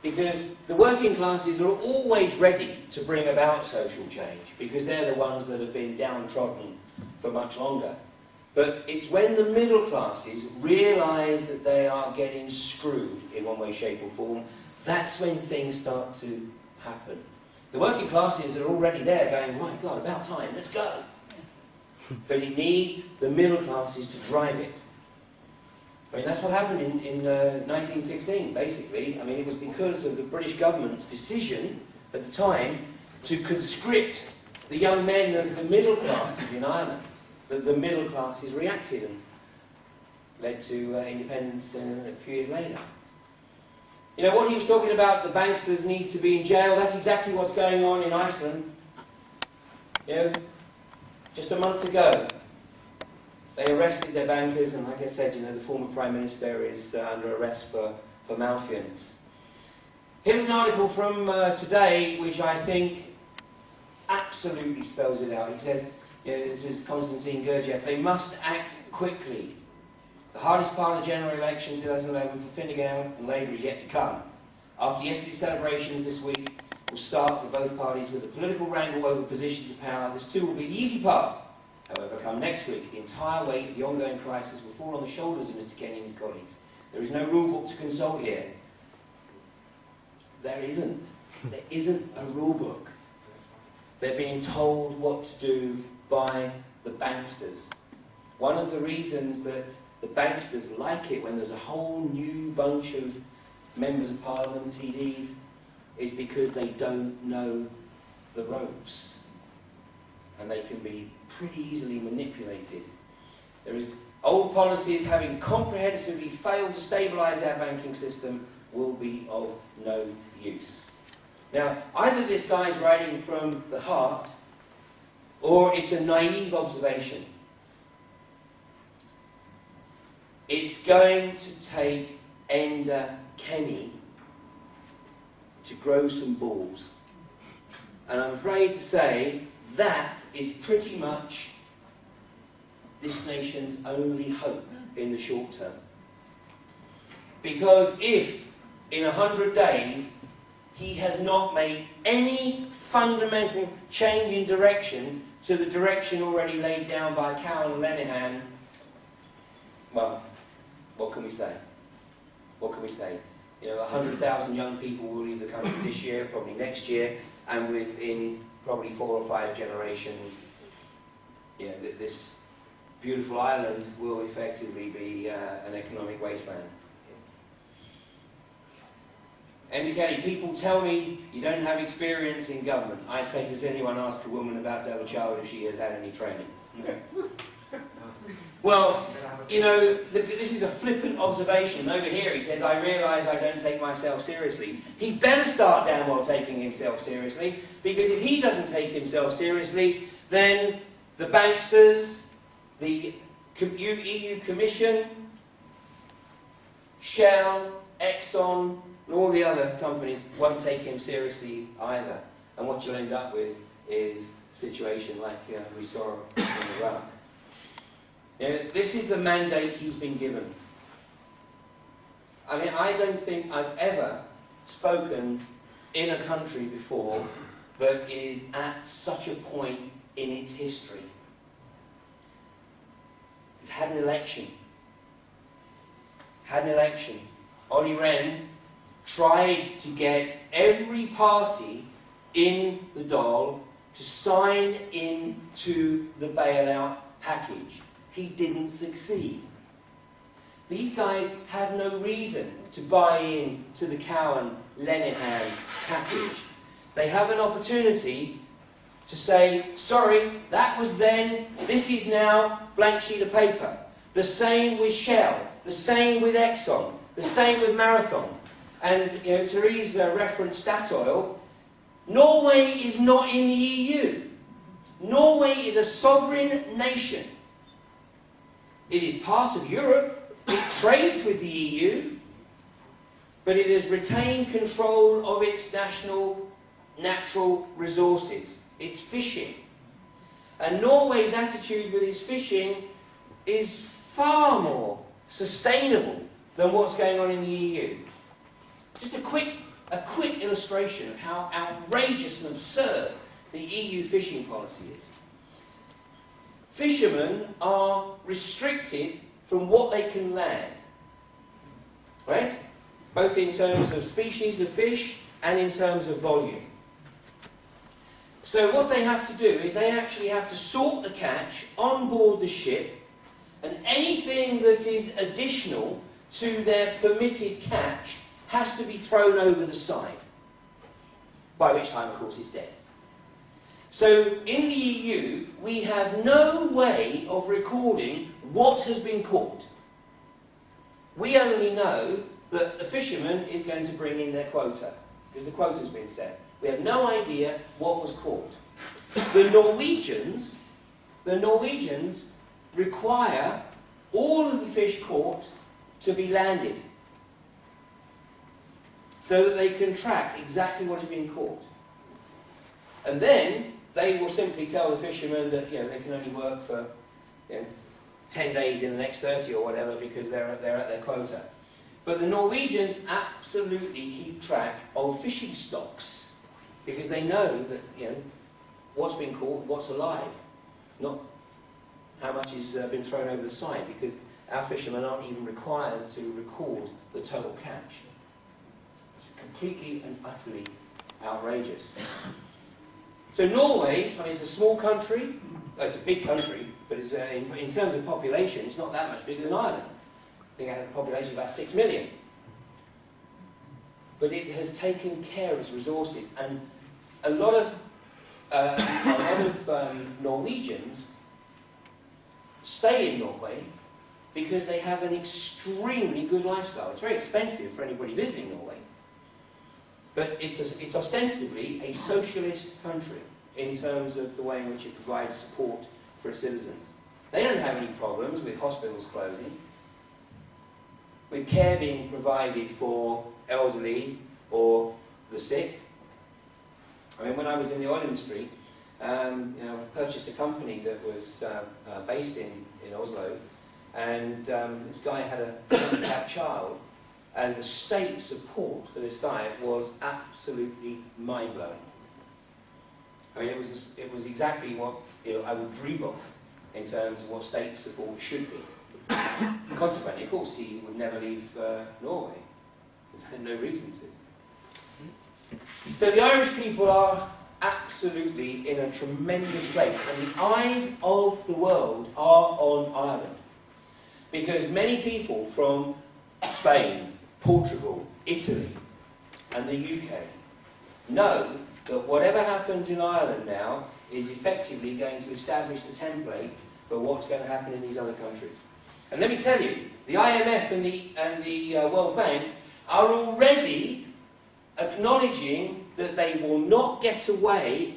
Because the working classes are always ready to bring about social change, because they're the ones that have been downtrodden for much longer. But it's when the middle classes realise that they are getting screwed in one way, shape or form, that's when things start to happen. The working classes are already there going, my God, about time, let's go. But it needs the middle classes to drive it. I mean, that's what happened in 1916, basically. I mean, it was because of the British government's decision at the time to conscript the young men of the middle classes in Ireland, that the middle classes reacted and led to independence a few years later. You know, what he was talking about, the banksters need to be in jail, that's exactly what's going on in Iceland. You know, just a month ago, they arrested their bankers, and like I said, you know, the former Prime Minister is under arrest for malfeasance. Here's an article from today, which I think absolutely spells it out. He says, you know, this is Konstantin Gurdjieff, they must act quickly. The hardest part of the general election 2011 for Fine Gael and Labour is yet to come. After yesterday's celebrations this week will start for both parties with a political wrangle over positions of power. This too will be the easy part. However, come next week, the entire weight of the ongoing crisis will fall on the shoulders of Mr. Kenny and his colleagues. There is no rule book to consult here. There isn't. There isn't a rule book. They're being told what to do by the banksters. One of the reasons that the banksters like it when there's a whole new bunch of members of Parliament, TDs, is because they don't know the ropes. And they can be pretty easily manipulated. There is old policies having comprehensively failed to stabilise our banking system will be of no use. Now, either this guy's writing from the heart, or it's a naive observation. It's going to take Enda Kenny to grow some balls. And I'm afraid to say that is pretty much this nation's only hope in the short term. Because if, in 100 days, he has not made any fundamental change in direction to the direction already laid down by Cowan and Lenihan, well, what can we say? What can we say? You know, 100,000 young people will leave the country this year, probably next year, and within probably 4 or 5 generations, you know, this beautiful island will effectively be an economic wasteland. Andy Kelly, people tell me you don't have experience in government. I say, does anyone ask a woman about to have a child if she has had any training? Okay. Well, you know, this is a flippant observation. Over here he says, I realise I don't take myself seriously. He better start damn well taking himself seriously, because if he doesn't take himself seriously, then the banksters, the EU Commission, Shell, Exxon, and all the other companies won't take him seriously either. And what you'll end up with is a situation like we saw in Iraq. You know, this is the mandate he's been given. I mean, I don't think I've ever spoken in a country before that is at such a point in its history. We've had an election. Ollie Rehn tried to get every party in the Dáil to sign into the bailout package. He didn't succeed. These guys have no reason to buy in to the Cowan-Lenihan package. They have an opportunity to say, sorry, that was then, this is now, blank sheet of paper. The same with Shell, the same with Exxon, the same with Marathon. And, you know, Therese referenced Statoil. Norway is not in the EU. Norway is a sovereign nation. It is part of Europe. It trades with the EU. But it has retained control of its natural resources. It's fishing. And Norway's attitude with its fishing is far more sustainable than what's going on in the EU. Just a quick a quick illustration of how outrageous and absurd the EU fishing policy is. Fishermen are restricted from what they can land, right? Both in terms of species of fish and in terms of volume. So what they have to do is they actually have to sort the catch on board the ship, and anything that is additional to their permitted catch has to be thrown over the side, by which time, of course, it's dead. So in the EU, we have no way of recording what has been caught. We only know that the fisherman is going to bring in their quota, because the quota has been set. We have no idea what was caught. The Norwegians require all of the fish caught to be landed, so that they can track exactly what is being caught. And then they will simply tell the fishermen that they can only work for 10 days in the next 30 or whatever, because they're at their quota. But the Norwegians absolutely keep track of fishing stocks, because they know that what's been caught, what's alive, not how much has been thrown over the side, because our fishermen aren't even required to record the total catch. It's completely and utterly outrageous. So Norway, I mean, it's a small country. It's a big country, but it's, in terms of population, it's not that much bigger than Ireland. I think it has a population of about 6 million. But it has taken care of its resources, and a lot of Norwegians stay in Norway because they have an extremely good lifestyle. It's very expensive for anybody visiting Norway, but it's ostensibly a socialist country in terms of the way in which it provides support for its citizens. They don't have any problems with hospitals closing, with care being provided for elderly or the sick. I mean, when I was in the oil industry, I purchased a company that was based in Oslo, and this guy had a handicapped child, and the state support for this guy was absolutely mind-blowing. I mean, it was exactly what I would dream of in terms of what state support should be. Consequently, of course, he would never leave Norway. He had no reason to. So the Irish people are absolutely in a tremendous place, and the eyes of the world are on Ireland, because many people from Spain, Portugal, Italy and the UK know that whatever happens in Ireland now is effectively going to establish the template for what's going to happen in these other countries. And let me tell you, the IMF and the World Bank are already acknowledging that they will not get away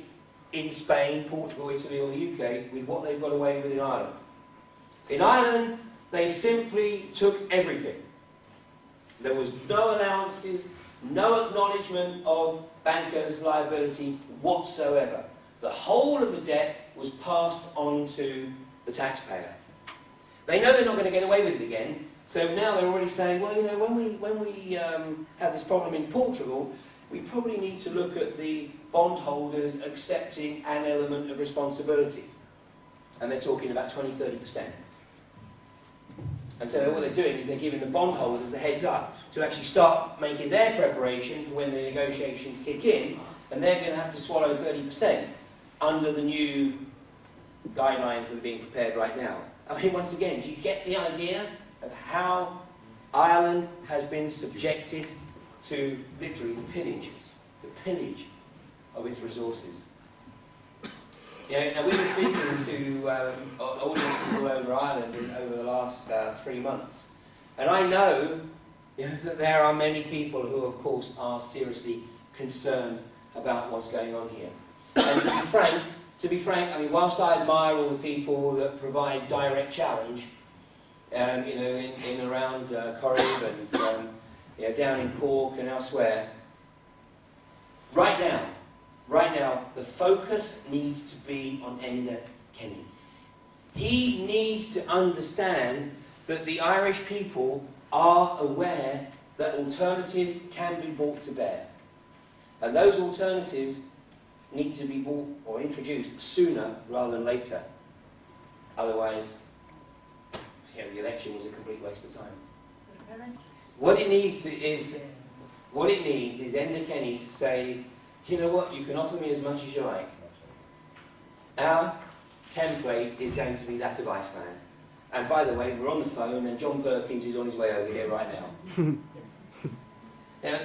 in Spain, Portugal, Italy or the UK with what they've got away with in Ireland. In Ireland, they simply took everything. There was no allowances, no acknowledgement of bankers' liability whatsoever. The whole of the debt was passed on to the taxpayer. They know they're not going to get away with it again, so now they're already saying, well, when we have this problem in Portugal, we probably need to look at the bondholders accepting an element of responsibility. And they're talking about 20-30%. And so what they're doing is they're giving the bondholders the heads up to actually start making their preparation for when the negotiations kick in, and they're going to have to swallow 30% under the new guidelines that are being prepared right now. I mean, once again, do you get the idea of how Ireland has been subjected to literally the pillage of its resources? Now we've been speaking to audiences all over Ireland over the last 3 months, and I know, that there are many people who, of course, are seriously concerned about what's going on here. And to be frank, I mean, whilst I admire all the people that provide direct challenge, in around Corrib and down in Cork and elsewhere, right now, the focus needs to be on Enda Kenny. He needs to understand that the Irish people are aware that alternatives can be brought to bear. And those alternatives need to be bought or introduced sooner rather than later. Otherwise, the election was a complete waste of time. What it needs is Enda Kenny to say, you know what, you can offer me as much as you like. Our template is going to be that of Iceland. And by the way, we're on the phone and John Perkins is on his way over here right now. Now,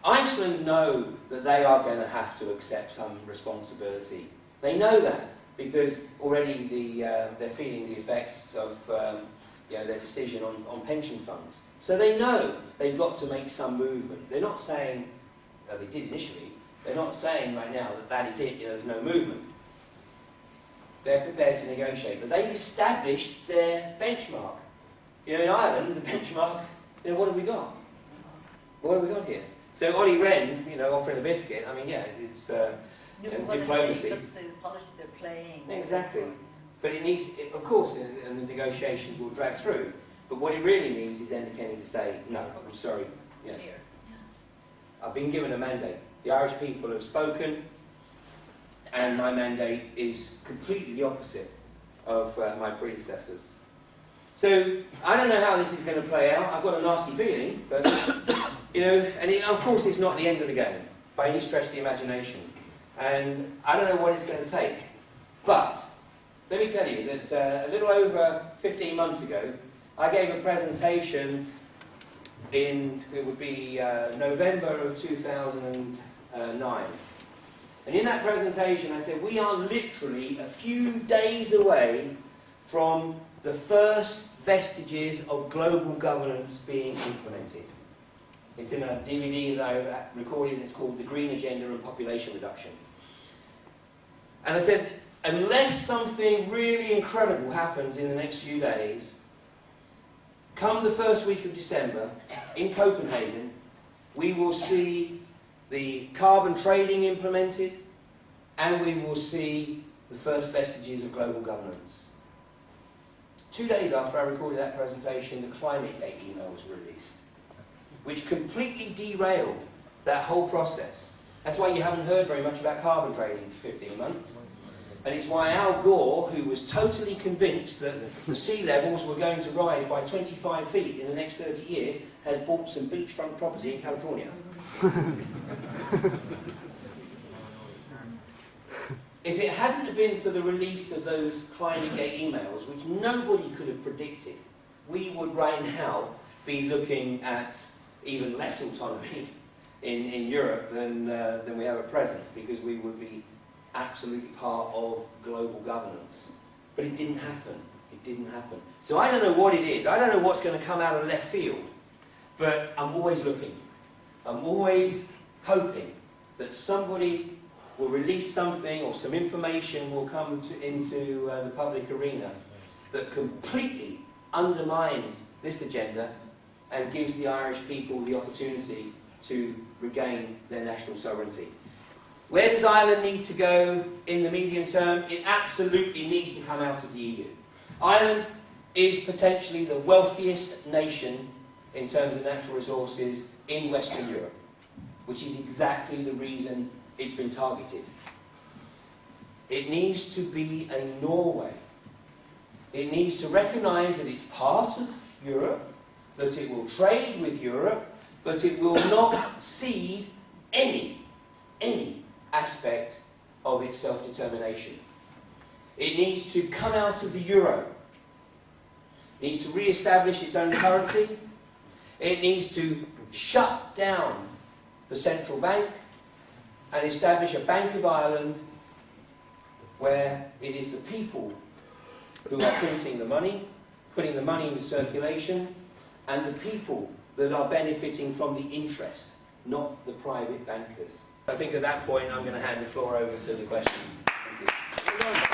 Iceland know that they are going to have to accept some responsibility. They know that because already they're feeling the effects of their decision on pension funds. So they know they've got to make some movement. They're not saying, they did initially, they're not saying right now that that is it, there's no movement. They're prepared to negotiate, but they've established their benchmark. In Ireland, the benchmark, what have we got? What have we got here? So Ollie Wren, offering a biscuit, I mean, yeah, it's diplomacy. That's the policy they're playing. Exactly. But it needs, of course, and the negotiations will drag through, but what it really needs is Enda Kenny to say, no, I'm sorry. Yeah. I've been given a mandate. The Irish people have spoken, and my mandate is completely the opposite of my predecessors. So, I don't know how this is going to play out. I've got a nasty feeling, but, of course it's not the end of the game, by any stretch of the imagination. And I don't know what it's going to take. But, let me tell you that a little over 15 months ago, I gave a presentation in, November of 2009. And in that presentation I said, we are literally a few days away from the first vestiges of global governance being implemented. It's in a DVD that I recorded, it's called The Green Agenda and Population Reduction. And I said, unless something really incredible happens in the next few days, come the first week of December, in Copenhagen, we will see the carbon trading implemented, and we will see the first vestiges of global governance. 2 days after I recorded that presentation, the ClimateGate email was released, which completely derailed that whole process. That's why you haven't heard very much about carbon trading for 15 months. And it's why Al Gore, who was totally convinced that the sea levels were going to rise by 25 feet in the next 30 years, has bought some beachfront property in California. If it hadn't been for the release of those ClimateGate emails, which nobody could have predicted, we would right now be looking at even less autonomy in Europe than we have at present, because we would be absolutely part of global governance. But it didn't happen. It didn't happen. So I don't know what it is. I don't know what's going to come out of left field. But I'm always looking. I'm always hoping that somebody will release something or some information will come into the public arena that completely undermines this agenda and gives the Irish people the opportunity to regain their national sovereignty. Where does Ireland need to go in the medium term? It absolutely needs to come out of the EU. Ireland is potentially the wealthiest nation in terms of natural resources in Western Europe, which is exactly the reason it's been targeted. It needs to be a Norway. It needs to recognise that it's part of Europe, that it will trade with Europe, but it will not cede any aspect of its self-determination. It needs to come out of the euro. It needs to re-establish its own currency. It needs to shut down the central bank and establish a Bank of Ireland where it is the people who are printing the money, putting the money into circulation, and the people that are benefiting from the interest, not the private bankers. I think at that point I'm going to hand the floor over to the questions. Thank you.